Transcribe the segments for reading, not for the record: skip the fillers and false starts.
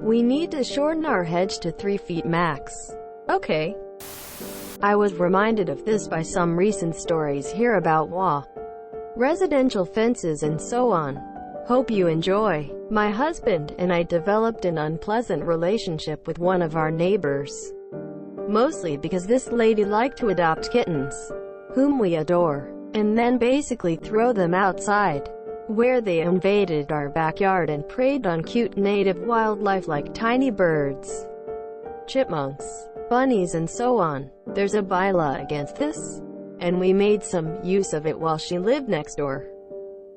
We need to shorten our hedge to 3 feet max. Okay. I was reminded of this by some recent stories here about residential fences and so on. Hope you enjoy. My husband and I developed an unpleasant relationship with one of our neighbors. Mostly because this lady liked to adopt kittens, whom we adore, and then basically throw them outside, where they invaded our backyard and preyed on cute native wildlife like tiny birds, chipmunks, bunnies and so on. There's a bylaw against this, and we made some use of it while she lived next door.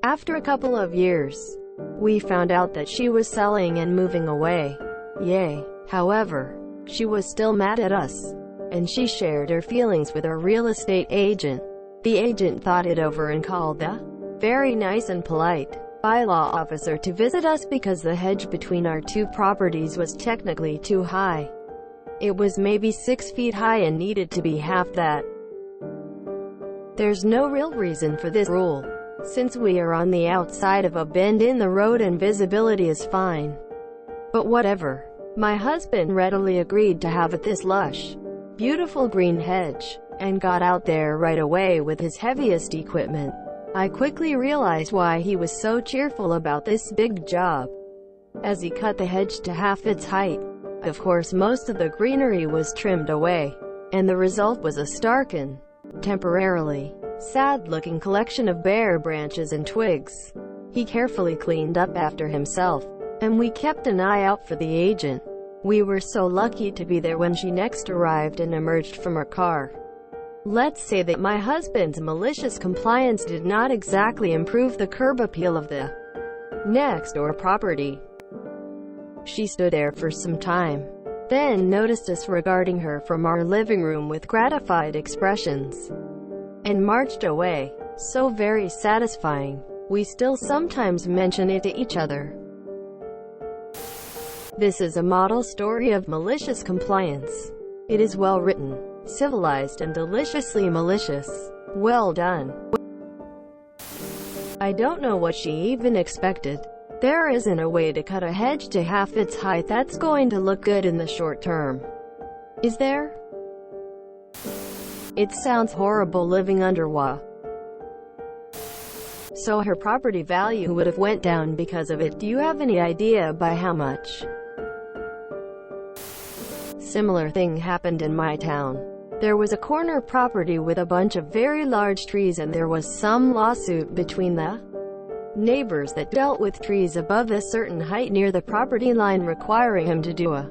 After a couple of years, we found out that she was selling and moving away. Yay. However, she was still mad at us, and she shared her feelings with our real estate agent. The agent thought it over and called the very nice and polite bylaw officer to visit us because the hedge between our 2 properties was technically too high. It was maybe 6 feet high and needed to be half that. There's no real reason for this rule, since we are on the outside of a bend in the road and visibility is fine. But whatever. My husband readily agreed to have it this lush, beautiful green hedge, and got out there right away with his heaviest equipment. I quickly realized why he was so cheerful about this big job. As he cut the hedge to half its height, of course most of the greenery was trimmed away, and the result was a stark and temporarily sad-looking collection of bare branches and twigs. He carefully cleaned up after himself, and we kept an eye out for the agent. We were so lucky to be there when she next arrived and emerged from her car. Let's say that my husband's malicious compliance did not exactly improve the curb appeal of the next-door property. She stood there for some time, then noticed us regarding her from our living room with gratified expressions, and marched away. So very satisfying. We still sometimes mention it to each other. This is a model story of malicious compliance. It is well written, civilized and deliciously malicious. Well done. I don't know what she even expected. There isn't a way to cut a hedge to half its height that's going to look good in the short term. Is there? It sounds horrible living under so her property value would have went down because of it. Do you have any idea by how much? Similar thing happened in my town. There was a corner property with a bunch of very large trees and there was some lawsuit between the neighbors that dealt with trees above a certain height near the property line requiring him to do a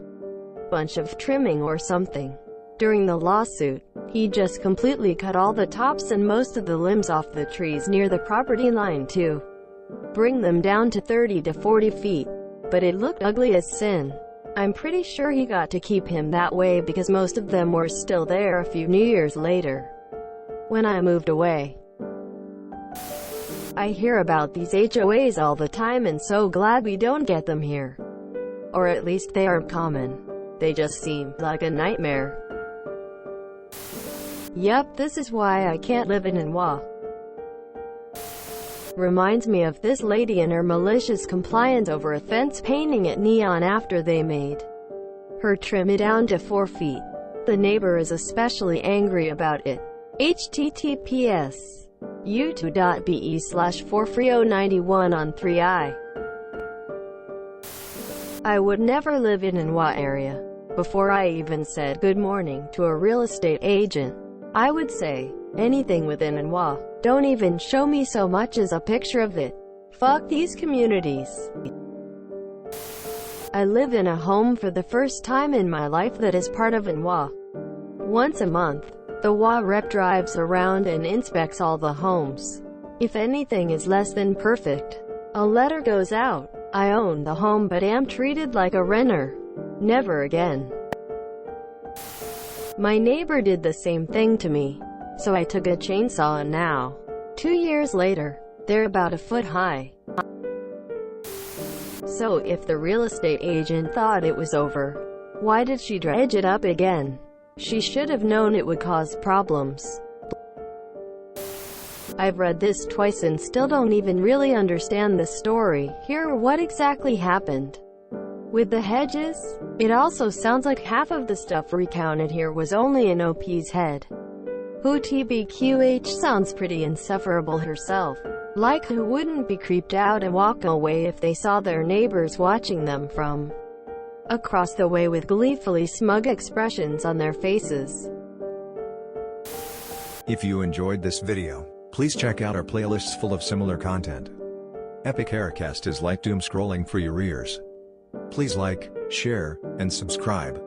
bunch of trimming or something. During the lawsuit, he just completely cut all the tops and most of the limbs off the trees near the property line to bring them down to 30 to 40 feet. But it looked ugly as sin. I'm pretty sure he got to keep him that way because most of them were still there a few New Years later, when I moved away. I hear about these HOAs all the time and so glad we don't get them here. Or at least they aren't common. They just seem like a nightmare. Yep, this is why I can't live in Anwa. Reminds me of this lady and her malicious compliance over a fence painting it neon after they made her trim it down to 4 feet. The neighbor is especially angry about it. https u2.be/4free091 on 3i. I would never live in Anwa area. Before I even said good morning to a real estate agent, I would say, anything within Anwa, don't even show me so much as a picture of it. Fuck these communities. I live in a home for the first time in my life that is part of Anwa. Once a month, the WA rep drives around and inspects all the homes. If anything is less than perfect, a letter goes out. I own the home but am treated like a renter. Never again. My neighbor did the same thing to me, so I took a chainsaw and now, 2 years later, they're about a foot high. So if the real estate agent thought it was over, why did she dredge it up again? She should have known it would cause problems. I've read this twice and still don't even really understand the story. Here, what exactly happened? With the hedges, it also sounds like half of the stuff recounted here was only in OP's head. Who TBQH sounds pretty insufferable herself. Like who wouldn't be creeped out and walk away if they saw their neighbors watching them from across the way with gleefully smug expressions on their faces. If you enjoyed this video, please check out our playlists full of similar content. Epic Haircast is like doom scrolling for your ears. Please like, share, and subscribe.